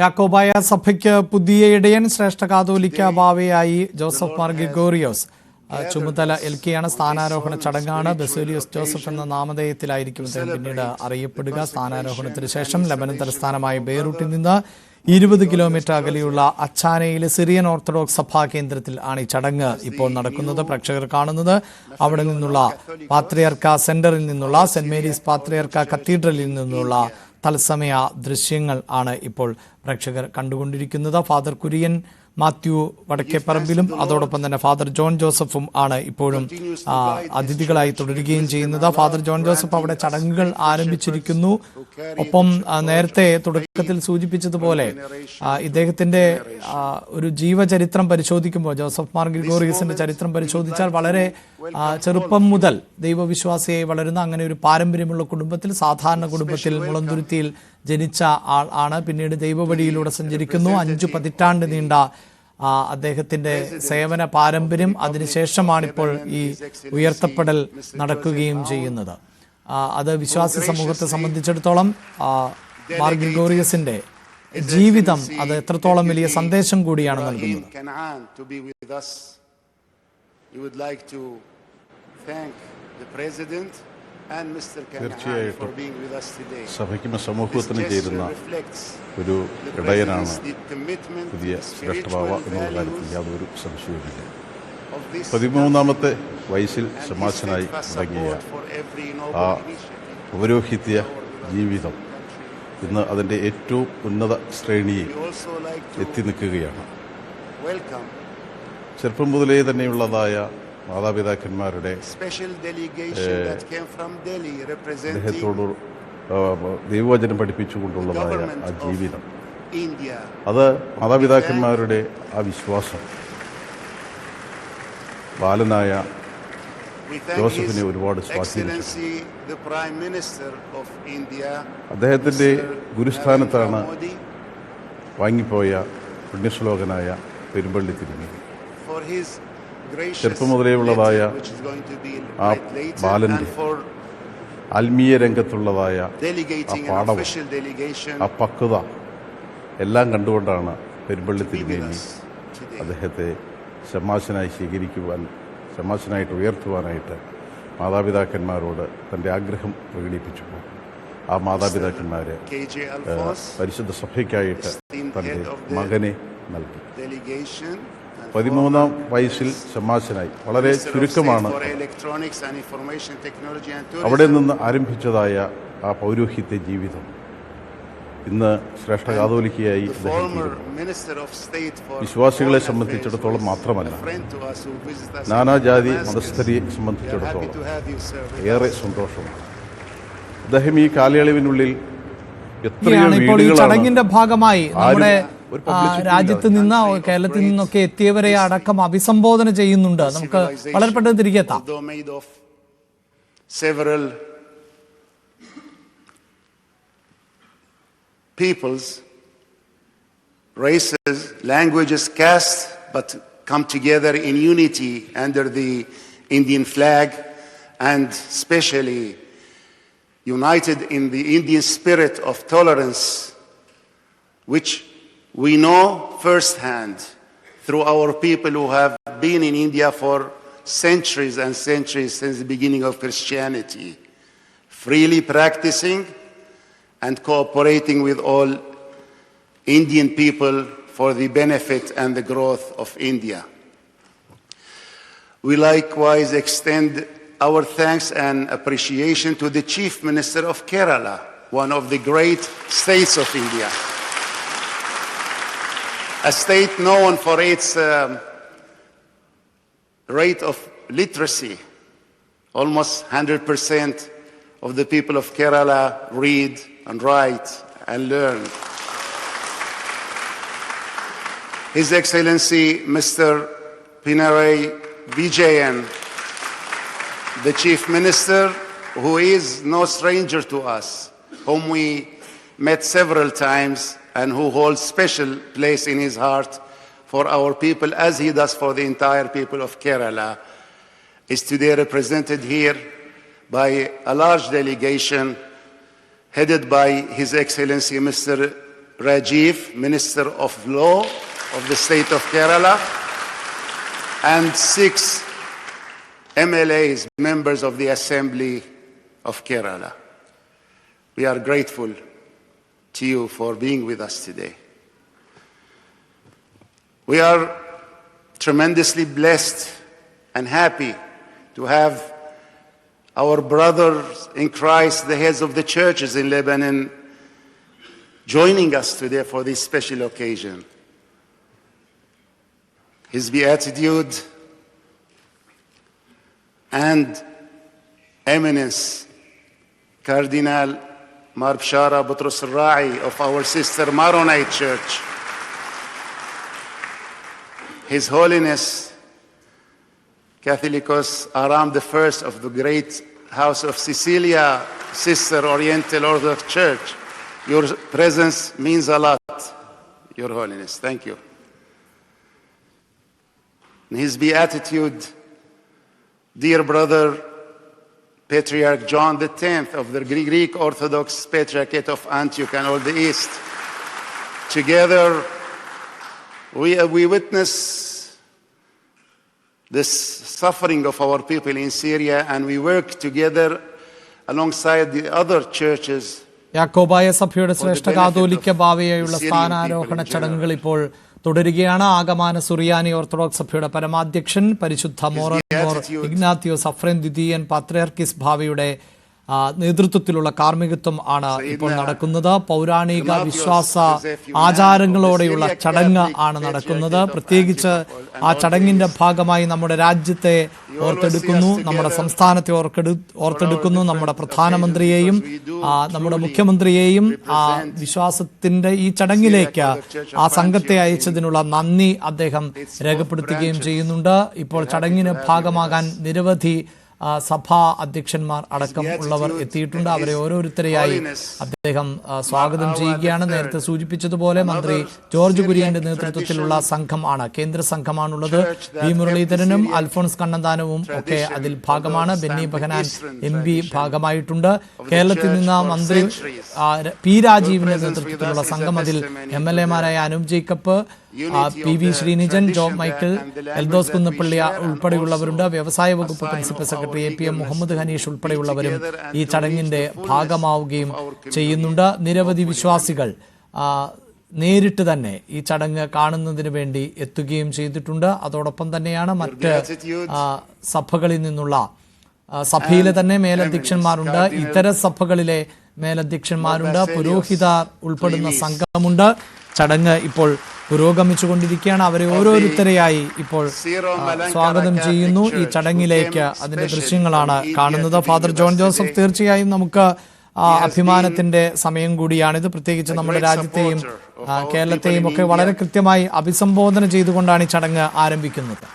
യാക്കോബായ സഭയ്ക്ക് പുതിയ ഇടയൻ ശ്രേഷ്ഠ കാതോലിക്ക ബാവയായി ജോസഫ് മാർ ഗ്രിഗോറിയോസ് ചുമതല ഏൽക്കുകയാണ്. സ്ഥാനാരോഹണ ചടങ്ങാണ്. ബസേലിയോസ് ജോസഫ് എന്ന നാമധേയത്തിലായിരിക്കും അദ്ദേഹം പിന്നീട് അറിയപ്പെടുക. സ്ഥാനാരോഹണത്തിന് ശേഷം ലെബനൻ തലസ്ഥാനമായ ബെയ്റൂട്ടിൽ നിന്ന് 20 കിലോമീറ്റർ അകലെയുള്ള അച്ചാനയിലെ സിറിയൻ ഓർത്തഡോക്സ് സഭാ കേന്ദ്രത്തിൽ ആണ് ഈ ചടങ്ങ് ഇപ്പോൾ നടക്കുന്നത്. പ്രേക്ഷകർ കാണുന്നത് അവിടെ നിന്നുള്ള പാത്രിയർക്ക സെന്ററിൽ നിന്നുള്ള സെന്റ് മേരീസ് പാത്രിയർക്ക കത്തീഡ്രലിൽ നിന്നുള്ള തത്സമയ ദൃശ്യങ്ങൾ ആണ് ഇപ്പോൾ പ്രേക്ഷകർ കണ്ടുകൊണ്ടിരിക്കുന്നത്. ഫാദർ കുര്യൻ മാത്യു വടക്കേപ്പറമ്പിലും അതോടൊപ്പം തന്നെ ഫാദർ ജോൺ ജോസഫും ആണ് ഇപ്പോഴും അതിഥികളായി തുടരുകയും ചെയ്യുന്നത്. ഫാദർ ജോൺ ജോസഫ് അവിടെ ചടങ്ങുകൾ ആരംഭിച്ചിരിക്കുന്നു. ഒപ്പം നേരത്തെ തുടക്കത്തിൽ സൂചിപ്പിച്ചതുപോലെ ഇദ്ദേഹത്തിന്റെ ഒരു ജീവചരിത്രം പരിശോധിക്കുമ്പോൾ ജോസഫ് മാർ ഗ്രിഗോറിയസിന്റെ ചരിത്രം പരിശോധിച്ചാൽ വളരെ ചെറുപ്പം മുതൽ ദൈവവിശ്വാസിയായി വളരുന്ന അങ്ങനെ ഒരു പാരമ്പര്യമുള്ള കുടുംബത്തിൽ, സാധാരണ കുടുംബത്തിൽ മുളന്തുരുത്തിയിൽ ജനിച്ച ആൾ ആണ്. പിന്നീട് ദൈവവഴിയിലൂടെ സഞ്ചരിക്കുന്നു. 5 പതിറ്റാണ്ട് നീണ്ട അദ്ദേഹത്തിന്റെ സേവന പാരമ്പര്യം, അതിനുശേഷമാണിപ്പോൾ ഈ ഉയർത്തപ്പെടൽ നടക്കുകയും ചെയ്യുന്നത്. അത് വിശ്വാസി സമൂഹത്തെ സംബന്ധിച്ചിടത്തോളം മാർ ഗ്രിഗോറിയസിന്റെ ജീവിതം അത് എത്രത്തോളം വലിയ സന്ദേശം കൂടിയാണ് നൽകുന്നത്. തീർച്ചയായിട്ടും സഭയ്ക്കും സമൂഹത്തിനും ചേരുന്ന ഒരു ഇടയനാണ് പുതിയ ശ്രേഷ്ഠഭാവ എന്നുള്ള കാര്യത്തിൽ യാതൊരു സംശയവുമില്ല. 13-ാമത്തെ വയസ്സിൽ ശമാശനായി തുടങ്ങിയ ആ പൗരോഹിത്യ ജീവിതം ഇന്ന് അതിൻ്റെ ഏറ്റവും ഉന്നത ശ്രേണിയിൽ എത്തി നിൽക്കുകയാണ്. ചെറുപ്പം മുതലേ തന്നെയുള്ളതായ മാതാപിതാക്കന്മാരുടെ അദ്ദേഹത്തോട് ദൈവവചനം പഠിപ്പിച്ചുകൊണ്ടുള്ളതായ ആ ജീവിതം, അത് മാതാപിതാക്കന്മാരുടെ ആ വിശ്വാസം ബാലനായ ജോസഫിനെ ഒരുപാട് സ്വാധീനിച്ചു. അദ്ദേഹത്തിൻ്റെ ഗുരുസ്ഥാനത്താണ് വാങ്ങിപ്പോയ പുണ്യശ്ലോകനായ പെരുമ്പള്ളി തിരുമേനി. ചെറുപ്പം മുതലേയുള്ളതായ ആ ബാലന്റെ ആത്മീയ രംഗത്തുള്ളതായ ആ പാഠം, ആ പക്വത എല്ലാം കണ്ടുകൊണ്ടാണ് പെരുമ്പള്ളി തിരുമേനി അദ്ദേഹത്തെ ശമാശനായി സ്വീകരിക്കുവാൻ, ശമാശനായിട്ട് ഉയർത്തുവാനായിട്ട് മാതാപിതാക്കന്മാരോട് തൻ്റെ ആഗ്രഹം പ്രകടിപ്പിച്ചപ്പോൾ ആ മാതാപിതാക്കന്മാർ പരിശുദ്ധ സഭയ്ക്കായിട്ട് തൻ്റെ മകനെ നൽകി. 13-ാം വയസ്സിൽ ശമാശനായി. വളരെ ചുരുക്കമാണ് അവിടെ നിന്ന് ആരംഭിച്ചതായ ആ പൗരോഹിത്യ ജീവിതം ഇന്ന് ശ്രേഷ്ഠ കാതോലിക്കയായി വിശ്വാസികളെ സംബന്ധിച്ചിടത്തോളം മാത്രമല്ല, നാനാജാതി മതസ്ഥരെ സംബന്ധിച്ചിടത്തോളം ഏറെ സന്തോഷമാണ്. അദ്ദേഹം ഈ കാലയളവിനുള്ളിൽ എത്രയോ ചടങ്ങിന്റെ ഭാഗമായി നമ്മുടെ രാജ്യത്ത് നിന്ന്, കേരളത്തിൽ നിന്നൊക്കെ എത്തിയവരെ അടക്കം അഭിസംബോധന ചെയ്യുന്നുണ്ട്. നമുക്ക് വളരെ പെട്ടെന്ന് തിരികെ എത്താം. Peoples, races, languages, castes, but come together in unity under the Indian flag, and especially united in the Indian spirit of tolerance, which we know firsthand through our people who have been in India for centuries and centuries since the beginning of Christianity, freely practicing and cooperating with all Indian people for the benefit and the growth of India. We likewise extend our thanks and appreciation to the Chief Minister of Kerala, one of the great states of India. A state known for its rate of literacy. Almost 100% of the people of Kerala read and write and learn. His Excellency Mr. Pinarayi Vijayan, the Chief Minister, who is no stranger to us, whom we met several times and who holds special place in his heart for our people, as he does for the entire people of Kerala, is today represented here by a large delegation headed by His Excellency Mr. Rajiv, Minister of Law of the state of Kerala, and 6 MLAs, members of the Assembly of Kerala. We are grateful to you for being with us today. We are tremendously blessed and happy to have our brothers in Christ, the heads of the churches in Lebanon, joining us today for this special occasion. His Beatitude and Eminence, Cardinal Mar Bshara Butros Rai of our sister Maronite Church, His Holiness Catholicos Aram I of the great House of Sicilia, Sister Oriental Orthodox Church. Your presence means a lot, Your Holiness. Thank you. In his Beatitude, dear brother, Patriarch John X of the Greek Orthodox Patriarchate of Antioch and all the East, together we witness this suffering of our people in Syria, and we work together alongside the other churches. Yakobaya സഭയുടെ ശ്രേഷ്ഠ കാതോലിക്ക ബാവയായുള്ള സ്ഥാനാരോഹണ ചടങ്ങുകൾ ഇപ്പോൾ തുടരുകയാണ്. ആഗമാന സുറിയാനി orthodox സഭയുടെ പരമാധ്യക്ഷൻ പരിശുദ്ധ more Ignatius അഫ്രേൻ ദ്വിതീയൻ പാത്രിയാർക്കീസ് ബാവയുടെ നേതൃത്വത്തിലുള്ള കാർമ്മികത്വം ആണ് ഇപ്പോൾ നടക്കുന്നത്. പൗരാണിക വിശ്വാസ ആചാരങ്ങളോടെയുള്ള ചടങ്ങ് ആണ് നടക്കുന്നത്. പ്രത്യേകിച്ച് ആ ചടങ്ങിന്റെ ഭാഗമായി നമ്മുടെ രാജ്യത്തെ ഓർത്തെടുക്കുന്നു, നമ്മുടെ സംസ്ഥാനത്തെ ഓർത്തെടുക്കുന്നു, നമ്മുടെ പ്രധാനമന്ത്രിയെയും നമ്മുടെ മുഖ്യമന്ത്രിയെയും ആ വിശ്വാസത്തിന്റെ ഈ ചടങ്ങിലേക്ക് ആ സംഘത്തെ അയച്ചതിനുള്ള നന്ദി അദ്ദേഹം രേഖപ്പെടുത്തുകയും ചെയ്യുന്നുണ്ട്. ഇപ്പോൾ ചടങ്ങിന് ഭാഗമാകാൻ നിരവധി സഭാ അധ്യക്ഷന്മാർ അടക്കം ഉള്ളവർ എത്തിയിട്ടുണ്ട്. അവരെ ഓരോരുത്തരെയായി അദ്ദേഹം സ്വാഗതം ചെയ്യുകയാണ്. നേരത്തെ സൂചിപ്പിച്ചതുപോലെ മന്ത്രി ജോർജ് കുര്യന്റെ നേതൃത്വത്തിലുള്ള സംഘമാണ്, കേന്ദ്ര സംഘമാണുള്ളത്. വി മുരളീധരനും അൽഫോൺസ് കണ്ണന്താനവും ഒക്കെ അതിൽ ഭാഗമാണ്. ബെന്നി ബെഹനാൻ MP ഭാഗമായിട്ടുണ്ട്. കേരളത്തിൽ നിന്ന് മന്ത്രി പി രാജീവിന്റെ നേതൃത്വത്തിലുള്ള സംഘം, അതിൽ MLA മാരായ അനൂപ് ജേക്കബ്, PV ശ്രീനിജൻ, ജോബ് മൈക്കിൾ, എൽദോസ് കുന്നപ്പള്ളി ഉൾപ്പെടെയുള്ളവരുണ്ട്. വ്യവസായ വകുപ്പ് principal secretary APM Muhammad Hanish ഉൾപ്പെടെയുള്ളവരും ഈ ചടങ്ങിന്റെ ഭാഗമാവുകയും ചെയ്യുന്നുണ്ട്. നിരവധി വിശ്വാസികൾ നേരിട്ട് തന്നെ ഈ ചടങ്ങ് കാണുന്നതിന് വേണ്ടി എത്തുകയും ചെയ്തിട്ടുണ്ട്. അതോടൊപ്പം തന്നെയാണ് മറ്റ് സഭകളിൽ നിന്നുള്ള സഭയിലെ തന്നെ മേലധ്യക്ഷന്മാരുണ്ട്, ഇതര സഭകളിലെ മേലധ്യക്ഷന്മാരുണ്ട്, പുരോഹിതർ ഉൾപ്പെടുന്ന സംഘമുണ്ട്. ചടങ്ങ് ഇപ്പോൾ പുരോഗമിച്ചുകൊണ്ടിരിക്കുകയാണ്. അവരെ ഓരോരുത്തരെയായി ഇപ്പോൾ സ്വാഗതം ചെയ്യുന്നു ഈ ചടങ്ങിലേക്ക്. അതിന്റെ ദൃശ്യങ്ങളാണ് കാണുന്നത്. ഫാദർ ജോൺ ജോസഫ്, തീർച്ചയായും നമുക്ക് അഭിമാനത്തിന്റെ സമയം കൂടിയാണിത്. പ്രത്യേകിച്ച് നമ്മുടെ രാജ്യത്തെയും കേരളത്തെയും ഒക്കെ വളരെ കൃത്യമായി അഭിസംബോധന ചെയ്തുകൊണ്ടാണ് ഈ ചടങ്ങ് ആരംഭിക്കുന്നത്.